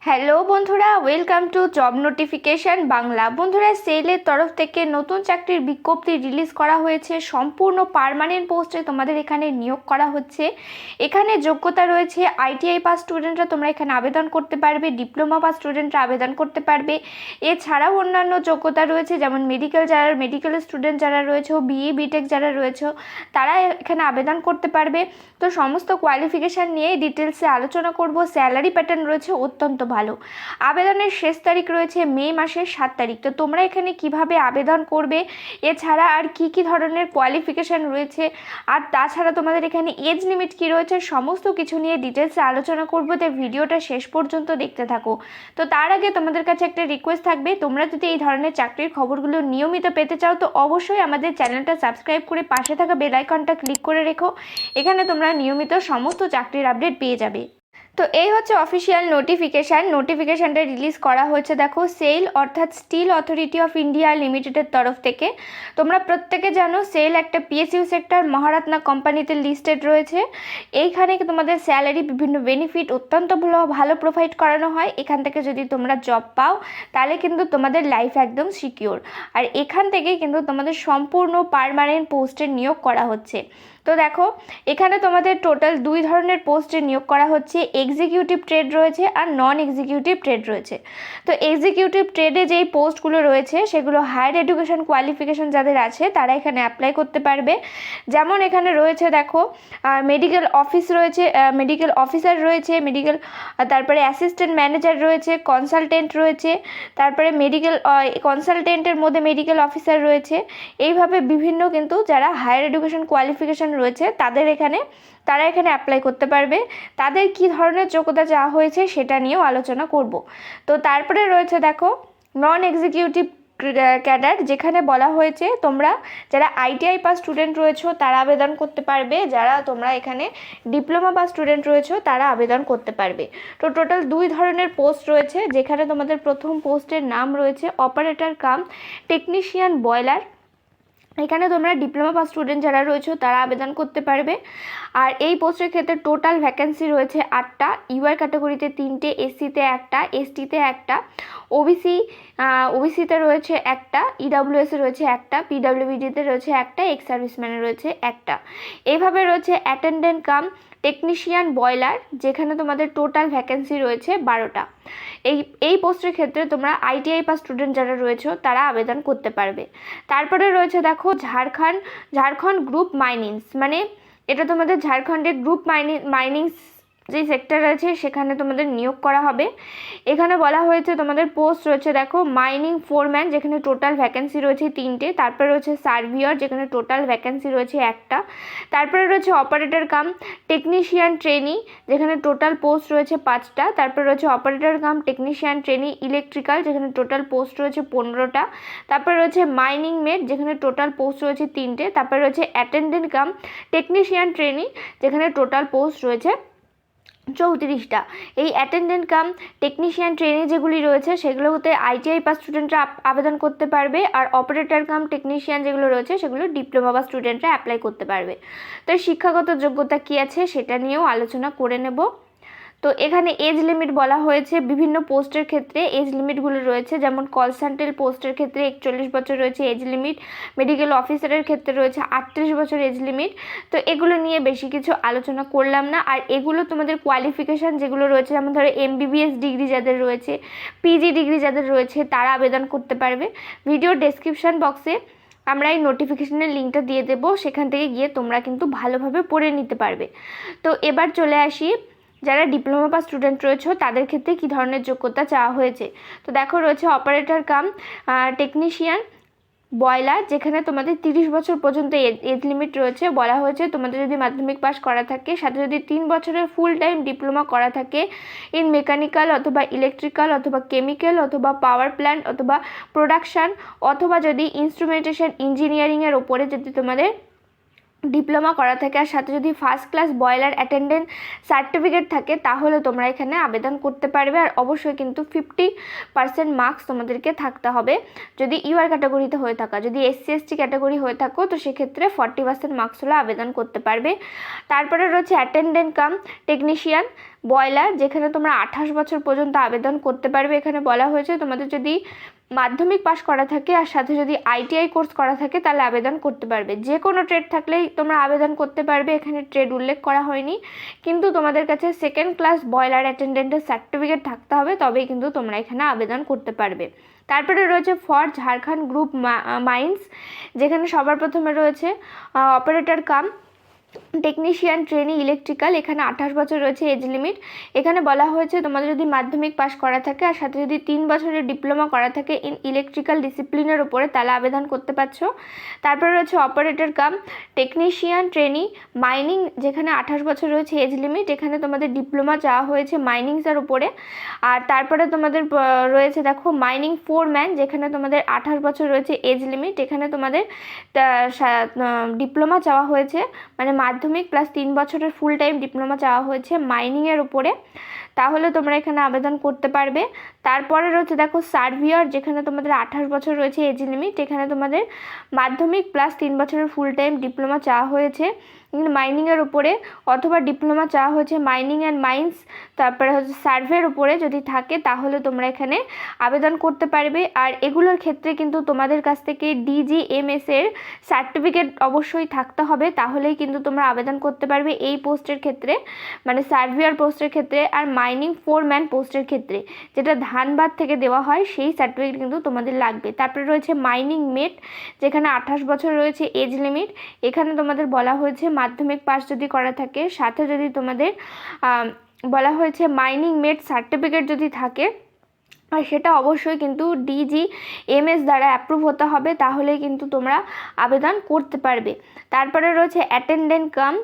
Hello বন্ধুরা, welcome to job notification Bangla. বন্ধুরা, সেলের তরফ থেকে নতুন চাকরির বিজ্ঞপ্তি রিলিজ করা হয়েছে। সম্পূর্ণ পার্মানেন্ট পোস্টে তোমাদের এখানে নিয়োগ করা হচ্ছে। এখানে যোগ্যতা রয়েছে আইটিআই পাস স্টুডেন্টরা তোমরা এখানে আবেদন করতে পারবে, ডিপ্লোমা পাস স্টুডেন্টরা আবেদন করতে পারবে। এছাড়াও অন্যান্য যোগ্যতা রয়েছে, যেমন মেডিকেল স্টুডেন্ট যারা রয়েছে, বিএ বিটেক যারা রয়েছে তারা এখানে আবেদন করতে পারবে। তো সমস্ত কোয়ালিফিকেশান নিয়ে ডিটেলসে আলোচনা করব। স্যালারি প্যাটার্ন রয়েছে অত্যন্ত ভালো। আবেদনের শেষ তারিখ রয়েছে মে মাসের 7 তারিখ। তো তোমরা এখানে কিভাবে আবেদন করবে, এছাড়া আর কি ধরনের কোয়ালিফিকেশান রয়েছে, আর তাছাড়া তোমাদের এখানে এজ লিমিট কী রয়েছে, সমস্ত কিছু নিয়ে ডিটেলসে আলোচনা করবো। তাই ভিডিওটা শেষ পর্যন্ত দেখতে থাকো। তো তার আগে তোমাদের কাছে একটা রিকোয়েস্ট থাকবে, তোমরা যদি এই ধরনের চাকরির খবরগুলো নিয়মিত পেতে চাও তো অবশ্যই আমাদের চ্যানেলটা সাবস্ক্রাইব করে পাশে থাকা বেল আইকনটা ক্লিক করে রেখো। এখানে তোমরা নিয়মিত সমস্ত চাকরির আপডেট পেয়ে যাবে। তো এই হচ্ছে অফিসিয়াল নোটিফিকেশানটা রিলিজ করা হয়েছে। দেখো, সেল অর্থাৎ স্টিল অথরিটি অফ ইন্ডিয়া লিমিটেডের তরফ থেকে। তোমরা প্রত্যেকে জানো সেল একটা পিএসইউ সেক্টর মহারাত্না কোম্পানিতে লিস্টেড রয়েছে। এইখানে তোমাদের স্যালারি, বিভিন্ন বেনিফিট অত্যন্ত ভালো প্রোভাইড করানো হয়। এখান থেকে যদি তোমরা জব পাও তাহলে কিন্তু তোমাদের লাইফ একদম সিকিওর। আর এখান থেকে কিন্তু তোমাদের সম্পূর্ণ পার্মানেন্ট পোস্টে নিয়োগ করা হচ্ছে। তো দেখো, এখানে তোমাদের টোটাল 2 ধরনের পোস্টে নিয়োগ করা হচ্ছে। এক্সিকিউটিভ ট্রেড রয়েছে আর নন এক্সিকিউটিভ ট্রেড রয়েছে। তো এক্সিকিউটিভ ট্রেডে যেই পোস্টগুলো রয়েছে সেগুলো হায়ার এডুকেশন কোয়ালিফিকেশন যাদের আছে তারা এখানে অ্যাপ্লাই করতে পারবে। যেমন এখানে রয়েছে দেখো, মেডিকেল অফিসার রয়েছে, তারপরে অ্যাসিস্ট্যান্ট ম্যানেজার রয়েছে, কনসালটেন্ট রয়েছে, তারপরে কনসালটেন্টের মধ্যে মেডিকেল অফিসার রয়েছে। এইভাবে বিভিন্ন কিন্তু যারা হায়ার এডুকেশন কোয়ালিফিকেশন রয়েছে তারা এখানে অ্যাপ্লাই করতে পারবে। তাদের কি ধরনের যোগ্যতা চাওয়া হয়েছে সেটা নিয়েও আলোচনা করব। তো তারপরে রয়েছে দেখো নন এক্সিকিউটিভ ক্যাডার, যেখানে বলা হয়েছে তোমরা যারা আইটিআই পাস স্টুডেন্ট রয়েছো তারা আবেদন করতে পারবে, যারা তোমরা এখানে ডিপ্লোমা পাস স্টুডেন্ট রয়েছো তারা আবেদন করতে পারবে। তো টোটাল 2 ধরনের পোস্ট রয়েছে, যেখানে তোমাদের প্রথম পোস্টের নাম রয়েছে অপারেটর কাম টেকনিশিয়ান বয়লার। এখানে তোমরা ডিপ্লোমা পাস স্টুডেন্ট যারা রয়েছে তারা আবেদন করতে পারবে। আর এই পোস্টের ক্ষেত্রে টোটাল ভ্যাকেন্সি রয়েছে 8টা। ইউআর ক্যাটাগরিতে 3টে, এসসিতে 1টা, এসটিতে 1টা, ওবিসিতে রয়েছে 1টা, ইডাব্লিউএসে রয়েছে 1টা, পিডাব্লিউবিডিতে রয়েছে 1টা, এক্স সার্ভিসম্যানে রয়েছে 1টা। এইভাবে রয়েছে অ্যাটেন্ডেন্ট কাম টেকনিশিয়ান বয়লার, যেখানে তোমাদের টোটাল ভ্যাকেন্সি রয়েছে 12টা। এই পোস্টের ক্ষেত্রে তোমরা আইটিআই পাস স্টুডেন্ট যারা রয়েছে তারা আবেদন করতে পারবে। তারপরে রয়েছে দেখো ঝাড়খণ্ড গ্রুপ মাইনিংস, মানে এটা তোমাদের ঝাড়খণ্ডের গ্রুপ মাইনিংস যে সেক্টর আছে সেখানে তোমাদের নিয়োগ করা হবে। এখানে বলা হয়েছে তোমাদের পোস্ট রয়েছে দেখো মাইনিং ফোরম্যান, যেখানে টোটাল ভ্যাকেন্সি রয়েছে 3টে। তারপরে রয়েছে সার্ভিয়র, যেখানে টোটাল ভ্যাকেন্সি রয়েছে 1টা। তারপরে রয়েছে অপারেটর কাম টেকনিশিয়ান ট্রেনি, যেখানে টোটাল পোস্ট রয়েছে 5টা। তারপরে রয়েছে অপারেটর কাম টেকনিশিয়ান ট্রেনি ইলেকট্রিক্যাল, যেখানে টোটাল পোস্ট রয়েছে 15টা। তারপরে রয়েছে মাইনিং মেট, যেখানে টোটাল পোস্ট রয়েছে 3টে। তারপরে রয়েছে অ্যাটেন্ডেন্ট কাম টেকনিশিয়ান ট্রেনি, যেখানে টোটাল পোস্ট রয়েছে 34টা। এই অ্যাটেন্ডেন্ট কাম টেকনিশিয়ান ট্রেনি যেগুলি রয়েছে সেগুলোতে আইটিআই পাস স্টুডেন্টরা আবেদন করতে পারবে, আর অপারেটর কাম টেকনিশিয়ান যেগুলো রয়েছে সেগুলো ডিপ্লোমা পাস স্টুডেন্টরা অ্যাপ্লাই করতে পারবে। তো শিক্ষাগত যোগ্যতা কী আছে সেটা নিয়েও আলোচনা করে নেব। তো এখানে এজ লিমিট বলা হয়েছে বিভিন্ন পোস্টের ক্ষেত্রে এজ লিমিটগুলো রয়েছে, যেমন কনসালটেন্ট পোস্টের ক্ষেত্রে 41 বছর রয়েছে এজ লিমিট, মেডিকেল অফিসারের ক্ষেত্রে রয়েছে 38 বছর এজ লিমিট। তো এগুলো নিয়ে বেশি কিছু আলোচনা করলাম না। আর এগুলো তোমাদের কোয়ালিফিকেশান যেগুলো রয়েছে, যেমন ধরো এমবিবিএস ডিগ্রি যাদের রয়েছে, পিজি ডিগ্রি যাদের রয়েছে তারা আবেদন করতে পারবে। ভিডিও ডেসক্রিপশান বক্সে আমরা এই নোটিফিকেশানের লিঙ্কটা দিয়ে দেবো, সেখান থেকে গিয়ে তোমরা কিন্তু ভালোভাবে পড়ে নিতে পারবে। তো এবার চলে আসি যারা ডিপ্লোমা পাস স্টুডেন্ট রয়েছে তাদের ক্ষেত্রে কী ধরনের যোগ্যতা চাওয়া হয়েছে। তো দেখো রয়েছে অপারেটর কাম টেকনিশিয়ান বয়লার, যেখানে তোমাদের 30 বছর পর্যন্ত এজ লিমিট রয়েছে। বলা হয়েছে তোমাদের যদি মাধ্যমিক পাস করা থাকে, সাথে যদি 3 বছরের ফুল টাইম ডিপ্লোমা করা থাকে ইন মেকানিক্যাল অথবা ইলেকট্রিক্যাল অথবা কেমিক্যাল অথবা পাওয়ার প্ল্যান্ট অথবা প্রোডাকশান, অথবা যদি ইনস্ট্রুমেন্টেশন ইঞ্জিনিয়ারিংয়ের ওপরে যদি তোমাদের ডিপ্লোমা করা থাকে, আর সাথে যদি first class boiler attendant certificate থাকে তাহলে তোমরা এখানে আবেদন করতে পারবে। আর অবশ্যই কিন্তু 50% মার্কস তোমাদেরকে থাকতে হবে যদি ইউআর ক্যাটাগরিতে হয়ে থাকা। যদি এসসি এসটি ক্যাটাগরি হয়ে থাকো তো সেক্ষেত্রে 40% মার্কস হলে আবেদন করতে পারবে। তারপরে রয়েছে অ্যাটেন্ডেন্ট কাম টেকনিশিয়ান বয়লার, যেখানে তোমরা 28 বছর পর্যন্ত আবেদন করতে পারবে। এখানে বলা হয়েছে তোমাদের যদি মাধ্যমিক পাস করা থাকে আর সাথে যদি আইটিআই কোর্স করা থাকে তাহলে আবেদন করতে পারবে। যে কোনো ট্রেড থাকলেই তোমরা আবেদন করতে পারবে, এখানে ট্রেড উল্লেখ করা হয়নি, কিন্তু তোমাদের কাছে সেকেন্ড ক্লাস বয়লার অ্যাটেন্ডেন্টের সার্টিফিকেট থাকতে হবে, তবেই কিন্তু তোমরা এখানে আবেদন করতে পারবে। তারপরে রয়েছে ফর ঝাড়খণ্ড গ্রুপ মাইন্স, যেখানে সবার প্রথমে রয়েছে অপারেটর কাম টেকনিশিয়ান ট্রেনি ইলেকট্রিক্যাল, এখানে 28 বছর রয়েছে এজ লিমিট। এখানে বলা হয়েছে তোমাদের যদি মাধ্যমিক পাস করা থাকে আর সাথে যদি 3 বছরের ডিপ্লোমা করা থাকে ইন ইলেকট্রিক্যাল ডিসিপ্লিনের উপরে তাহলে আবেদন করতে পারছো। তারপরে রয়েছে অপারেটর কাম টেকনিশিয়ান ট্রেনি মাইনিং, যেখানে 28 বছর রয়েছে এজ লিমিট, এখানে তোমাদের ডিপ্লোমা চাওয়া হয়েছে মাইনিংসের উপরে। আর তারপরে তোমাদের রয়েছে দেখো মাইনিং ফোরম্যান, যেখানে তোমাদের 28 বছর রয়েছে এজ লিমিট, এখানে তোমাদের ডিপ্লোমা চাওয়া হয়েছে, মানে মাধ্যমিক প্লাস 3 বছরের ফুল টাইম ডিপ্লোমা চাওয়া হয়েছে মাইনিংয়ের উপরে, তাহলে তোমরা এখানে আবেদন করতে পারবে। তারপরে রয়েছে দেখো সার্ভিয়ার, যেখানে তোমাদের 28 বছর রয়েছে এজ লিমিট, এখানে তোমাদের মাধ্যমিক প্লাস 3 বছরের ফুল টাইম ডিপ্লোমা চাওয়া হয়েছে মাইনিংয়ের উপরে, অথবা ডিপ্লোমা চাওয়া হয়েছে মাইনিং অ্যান্ড মাইন্স, তারপরে হচ্ছে সার্ভের উপরে যদি থাকে তাহলে তোমরা এখানে আবেদন করতে পারবে। আর এগুলোর ক্ষেত্রে কিন্তু তোমাদের কাছ থেকে DGMS এর সার্টিফিকেট অবশ্যই থাকতে হবে, তাহলেই কিন্তু তোমরা আবেদন করতে পারবে এই পোস্টের ক্ষেত্রে, মানে সার্ভিয়ার পোস্টের ক্ষেত্রে। আর মাইনিং ফোরম্যান পোস্টের ক্ষেত্রে, যেটা ধানবাদ থেকে দেওয়া হয়, সেই সার্টিফিকেট কিন্তু তোমাদের লাগবে। তারপরে রয়েছে মাইনিং মেট, যেখানে 28 বছর রয়েছে এজ লিমিট, এখানে তোমাদের বলা হয়েছে মাধ্যমিক পাস যদি করা থাকে, সাথে যদি তোমাদের বলা হয়েছে মাইনিং মেট সার্টিফিকেট যদি থাকে, আর সেটা অবশ্যই কিন্তু DGMS দ্বারা অ্যাপ্রুভ হতে হবে, তাহলে কিন্তু তোমরা আবেদন করতে পারবে। তারপরে রয়েছে অ্যাটেন্ডেন্ট কাম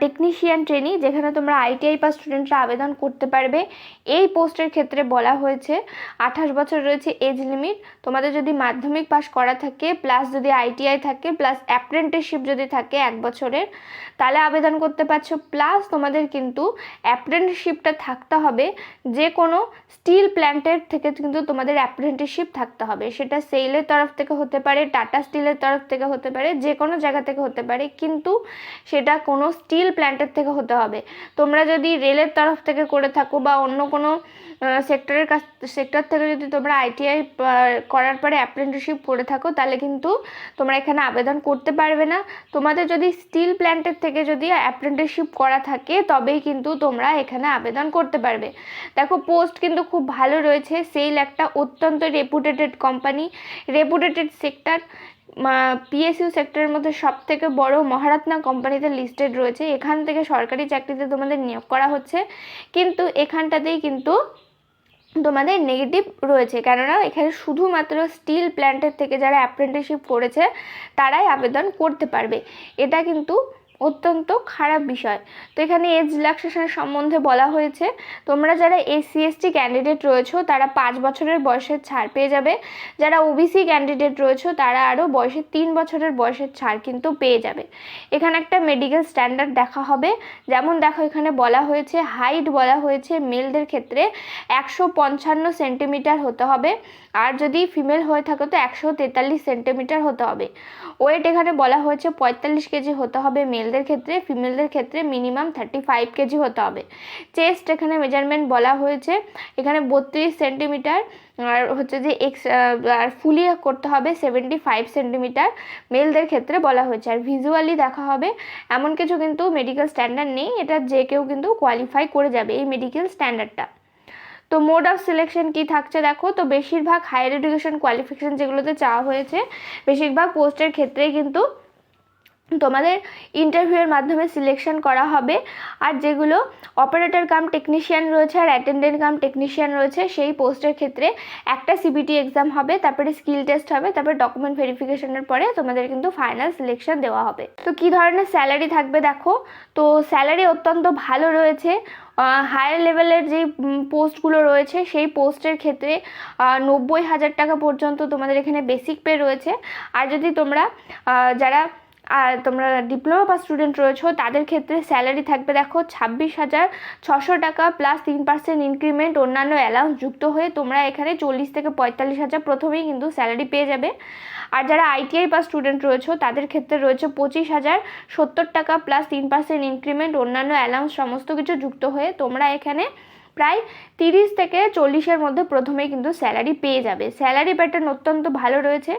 টেকনিশিয়ান ট্রেনি, যেখানে তোমরা ITI পাস স্টুডেন্টরা আবেদন করতে পারবে। এই পোস্টের ক্ষেত্রে বলা হয়েছে 28 বছর রয়েছে এজ লিমিট, তোমাদের যদি মাধ্যমিক পাস করা থাকে প্লাস যদি ITI থাকে প্লাস অ্যাপ্রেন্টিসশিপ যদি থাকে 1 বছরের, তাহলে আবেদন করতে পারছো। প্লাস তোমাদের কিন্তু অ্যাপ্রেন্টিসশিপটা থাকতে হবে, যে কোনো স্টিল প্ল্যান্টের থেকে কিন্তু তোমাদের অ্যাপ্রেন্টিসশিপ থাকতে হবে, সেটা সেলের তরফ থেকে হতে পারে, টাটা স্টিলের তরফ থেকে হতে পারে, যে কোনো জায়গা থেকে হতে পারে, কিন্তু সেটা কোনো স্টিল প্ল্যান্টের থেকে হতে হবে। তোমরা যদি রেলের তরফ থেকে করে থাকো বা অন্য কোনো সেক্টর থেকে যদি তোমরা ITI করার পরে অ্যাপ্রেন্টিসশিপ করে থাকো, তাহলে কিন্তু তোমরা এখানে আবেদন করতে পারবে না। তোমাদের যদি স্টিল প্ল্যান্টের থেকে যদি অ্যাপ্রেন্টিসশিপ করা থাকে তবেই কিন্তু তোমরা এখানে আবেদন করতে পারবে। দেখো পোস্ট কিন্তু খুব ভালো রয়েছে, সেল একটা অত্যন্ত reputated company, reputated sector, PSU সেক্টরের মধ্যে সবথেকে বড় মহারাত্না কোম্পানিতে লিস্টেড রয়েছে। এখান থেকে সরকারি চাকরিতে তোমাদের নিয়োগ করা হচ্ছে, কিন্তু এখানটাতেই কিন্তু তোমাদের নেগেটিভ রয়েছে, কেননা এখানে শুধুমাত্র স্টিল প্ল্যান্টের থেকে যারা অ্যাপ্রেন্টিসশিপ করেছে তারাই আবেদন করতে পারবে, এটা কিন্তু অত্যন্ত খারাপ বিষয়। তো এখানে এজ রিল্যাক্সেশনের সম্বন্ধে বলা হয়েছে, তোমরা যারা SC ST ক্যান্ডিডেট রয়েছো তারা 5 বছরের বয়সের ছাড় পেয়ে যাবে, যারা OBC ক্যান্ডিডেট রয়েছো তারা আরও 3 বছরের বয়সের ছাড় কিন্তু পেয়ে যাবে। এখানে একটা মেডিকেল স্ট্যান্ডার্ড দেখা হবে, যেমন দেখো এখানে বলা হয়েছে হাইট বলা হয়েছে মেলদের ক্ষেত্রে 155 সেন্টিমিটার হতে হবে, আর যদি ফিমেল হয়ে থাকে তো 143 সেন্টিমিটার হতে হবে। ওয়েট এখানে বলা হয়েছে 45 কেজি হতে হবে মেলদের ক্ষেত্রে, ফিমেলদের ক্ষেত্রে মিনিমাম 35 কেজি হতে হবে। চেস্ট এখানে মেজারমেন্ট বলা হয়েছে এখানে 32 সেন্টিমিটার, আর হচ্ছে যে আর ফুলি করতে হবে 75 সেন্টিমিটার মেলদের ক্ষেত্রে বলা হয়েছে। আর ভিজুয়ালি দেখা হবে এমন কিছু কিন্তু মেডিকেল স্ট্যান্ডার্ড নেই, এটা যে কেউ কিন্তু কোয়ালিফাই করে যাবে এই মেডিকেল স্ট্যান্ডার্ডটা। তো মোড অফ সিলেকশন কি থাকছে দেখো, তো বেশিরভাগ হায়ার এডুকেশন কোয়ালিফিকেশন যেগুলোতে চাওয়া হয়েছে বেশিরভাগ পোস্টের ক্ষেত্রেই কিন্তু তোমাদের ইন্টারভিউয়ের মাধ্যমে সিলেকশন করা হবে। আর যেগুলো অপারেটর কাম টেকনিশিয়ান রয়েছে আর অ্যাটেন্ডেন্ট কাম টেকনিশিয়ান রয়েছে সেই পোস্টের ক্ষেত্রে একটা CBT এক্সাম হবে, তারপরে স্কিল টেস্ট হবে, তারপরে ডকুমেন্ট ভেরিফিকেশনের পরে তোমাদের কিন্তু ফাইনাল সিলেকশন দেওয়া হবে। তো কী ধরনের স্যালারি থাকবে দেখো, তো স্যালারি অত্যন্ত ভালো রয়েছে। হায়ার লেভেলের যে পোস্টগুলো রয়েছে সেই পোস্টের ক্ষেত্রে 90,000 টাকা পর্যন্ত তোমাদের এখানে বেসিক পে রয়েছে। আর যদি তোমরা যারা আর তোমরা ডিপ্লোমা পাস স্টুডেন্ট রয়েছো তাদের ক্ষেত্রে স্যালারি থাকবে দেখো 26,600 টাকা প্লাস 3% ইনক্রিমেন্ট অন্যান্য অ্যালাউন্স যুক্ত হয়ে তোমরা এখানে 40 থেকে 45,000 প্রথমেই কিন্তু স্যালারি পেয়ে যাবে। আর যারা আইটিআই পাস স্টুডেন্ট রয়েছো তাদের ক্ষেত্রে রয়েছে 25,070 টাকা প্লাস 3% ইনক্রিমেন্ট অন্যান্য অ্যালাউন্স সমস্ত কিছু যুক্ত হয়ে তোমরা এখানে প্রায় 30 থেকে 40-এর মধ্যে প্রথমেই কিন্তু স্যালারি পেয়ে যাবে। স্যালারি প্যাটার্ন অত্যন্ত ভালো রয়েছে।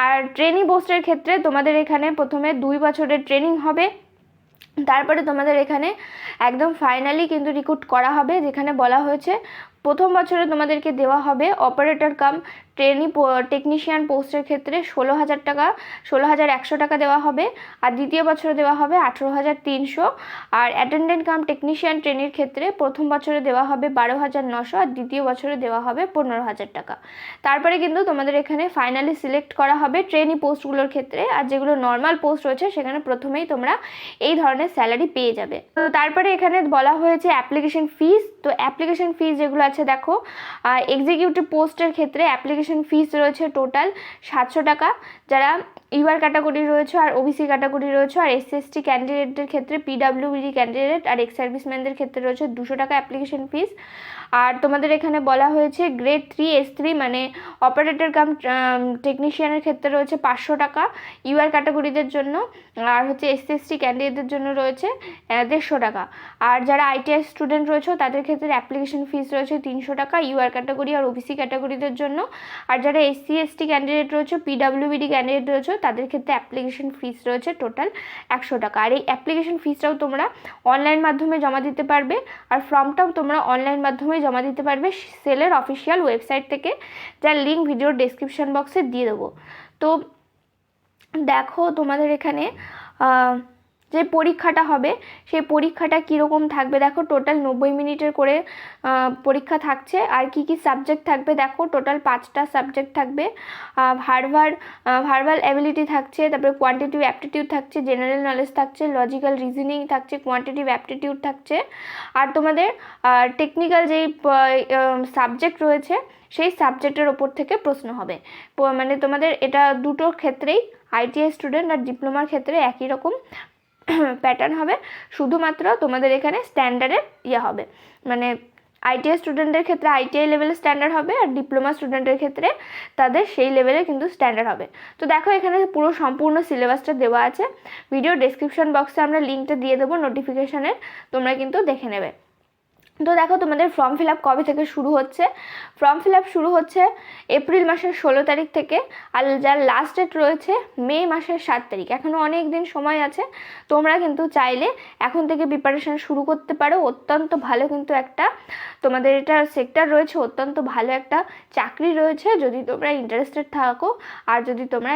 আর ট্রেনিং পোস্টের ক্ষেত্রে তোমাদের এখানে প্রথমে 2 বছরের ট্রেনিং হবে, তারপরে তোমাদের এখানে একদম ফাইনালি কিন্তু রিক্রুট করা হবে, যেখানে বলা হয়েছে প্রথম বছরে তোমাদেরকে দেওয়া হবে অপারেটর কাম টেকনিশিয়ান পোস্টের ক্ষেত্রে 16,000 টাকা 16,100 টাকা দেওয়া হবে, আর দ্বিতীয় বছরে দেওয়া হবে 18,300। আর অ্যাটেন্ডেন্ট কাম টেকনিশিয়ান ট্রেনির ক্ষেত্রে প্রথম বছরে দেওয়া হবে 12,900 আর দ্বিতীয় বছরে দেওয়া হবে 15,000 টাকা। তারপরে কিন্তু তোমাদের এখানে ফাইনালি সিলেক্ট করা হবে ট্রেনি পোস্টগুলোর ক্ষেত্রে, আর যেগুলো নর্মাল পোস্ট রয়েছে সেখানে প্রথমেই তোমরা এই ধরনের স্যালারি পেয়ে যাবে। তো তারপরে এখানে বলা হয়েছে অ্যাপ্লিকেশন ফিস। তো অ্যাপ্লিকেশন ফিস যেগুলো আছে দেখো, এক্সিকিউটিভ পোস্টের ক্ষেত্রে অ্যাপ্লিকেশন ফিস রয়েছে টোটাল 700 টাকা। যারা ইউআর ক্যাটাগরি রয়েছে আর ওবিসি ক্যাটাগরি রয়েছে আর এসসি ক্যান্ডিডেটদের ক্ষেত্রে পিডাব্লিউডি ক্যান্ডিডেট আর এক্স সার্ভিসম্যানদের ক্ষেত্রে রয়েছে 200 টাকা অ্যাপ্লিকেশন ফিস। আর তোমাদের এখানে বলা হয়েছে গ্রেড 3 S3 মানে অপারেটর কাম টেকনিশিয়ানের ক্ষেত্রে রয়েছে 500 টাকা ইউআর ক্যাটাগরিদের জন্য, আর হচ্ছে এসসি ক্যান্ডিডেটদের জন্য রয়েছে 150 টাকা। আর যারা আইটিআই স্টুডেন্ট রয়েছে তাদের ক্ষেত্রে অ্যাপ্লিকেশন ফিস রয়েছে 300 টাকা ইউআর ক্যাটাগরি আর ওবিসি ক্যাটাগরিদের জন্য। আর যারা এসসি এসটি ক্যান্ডিডেট রয়েছে পিডাব্লিউবিডি ক্যান্ডিডেট রয়েছে তাদের ক্ষেত্রে অ্যাপ্লিকেশন ফিস রয়েছে টোটাল 100 টাকা। আর এই অ্যাপ্লিকেশন ফিসটাও তোমরা অনলাইন মাধ্যমে জমা দিতে পারবে, আর ফর্মটাও তোমরা অনলাইন মাধ্যমে জমা দিতে পারবে সেলের অফিসিয়াল ওয়েবসাইট থেকে, যার লিঙ্ক ভিডিওর ডেসক্রিপশন বক্সে দিয়ে দেবো। তো দেখো তোমাদের এখানে যে পরীক্ষাটা হবে সেই পরীক্ষাটা কীরকম থাকবে দেখো, টোটাল 90 মিনিটের করে পরীক্ষা থাকছে। আর কি কি সাবজেক্ট থাকবে দেখো, টোটাল 5টা সাবজেক্ট থাকবে। ভার্বাল অ্যাবিলিটি থাকছে, তারপরে কোয়ান্টিটিভ অ্যাপটিটিউড থাকছে, জেনারেল নলেজ থাকছে, লজিক্যাল রিজনিং থাকছে, কোয়ান্টিটিভ অ্যাপটিটিউড থাকছে। আর তোমাদের টেকনিক্যাল যেই সাবজেক্ট রয়েছে সেই সাবজেক্টের ওপর থেকে প্রশ্ন হবে। মানে তোমাদের এটা দুটোর ক্ষেত্রেই আইটিআই স্টুডেন্ট আর ডিপ্লোমার ক্ষেত্রে একই রকম প্যাটার্ন হবে, শুধুমাত্র তোমাদের এখানে স্ট্যান্ডার্ডের হবে, মানে আইটিআই স্টুডেন্টদের ক্ষেত্রে আইটিআই লেভেলের স্ট্যান্ডার্ড হবে আর ডিপ্লোমা স্টুডেন্টের ক্ষেত্রে তাদের সেই লেভেলে কিন্তু স্ট্যান্ডার্ড হবে। তো দেখো এখানে পুরো সম্পূর্ণ সিলেবাসটা দেওয়া আছে, ভিডিও ডেসক্রিপশন বক্সে আমরা লিঙ্কটা দিয়ে দেবো নোটিফিকেশানের, তোমরা কিন্তু দেখে নেবে। তো দেখো তোমাদের ফর্ম ফিল আপ কবে থেকে শুরু হচ্ছে, ফর্ম ফিল আপ শুরু হচ্ছে এপ্রিল মাসের 16 তারিখ থেকে, আর যার লাস্ট ডেট রয়েছে মে মাসের 7 তারিখ। এখনও অনেক দিন সময় আছে, তোমরা কিন্তু চাইলে এখন থেকে প্রিপারেশান শুরু করতে পারো। অত্যন্ত ভালো কিন্তু একটা তোমাদের এটা সেক্টর রয়েছে, অত্যন্ত ভালো একটা চাকরি রয়েছে। যদি তোমরা ইন্টারেস্টেড থাকো আর যদি তোমরা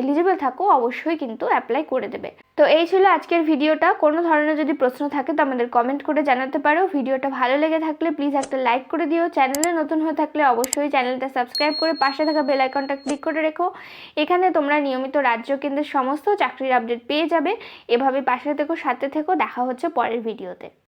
এলিজিবল থাকো অবশ্যই কিন্তু অ্যাপ্লাই করে দেবে। তো এই ছিল আজকের ভিডিওটা। কোনো ধরনের যদি প্রশ্ন থাকে তো আমাদের কমেন্ট করে জানাতে পারো। ভিডিওটা ভালো লেগে থাকলে প্লিজ একটা লাইক করে দিও। চ্যানেলে নতুন হয়ে থাকলে অবশ্যই চ্যানেলটা সাবস্ক্রাইব করে পাশে থাকা বেল আইকনটা ক্লিক করে রেখো। এখানে তোমরা নিয়মিত রাজ্য কেন্দ্রের সমস্ত চাকরির আপডেট পেয়ে যাবে। এভাবে পাশে থেকো, সাথে থেকো। দেখা হচ্ছে পরের ভিডিওতে।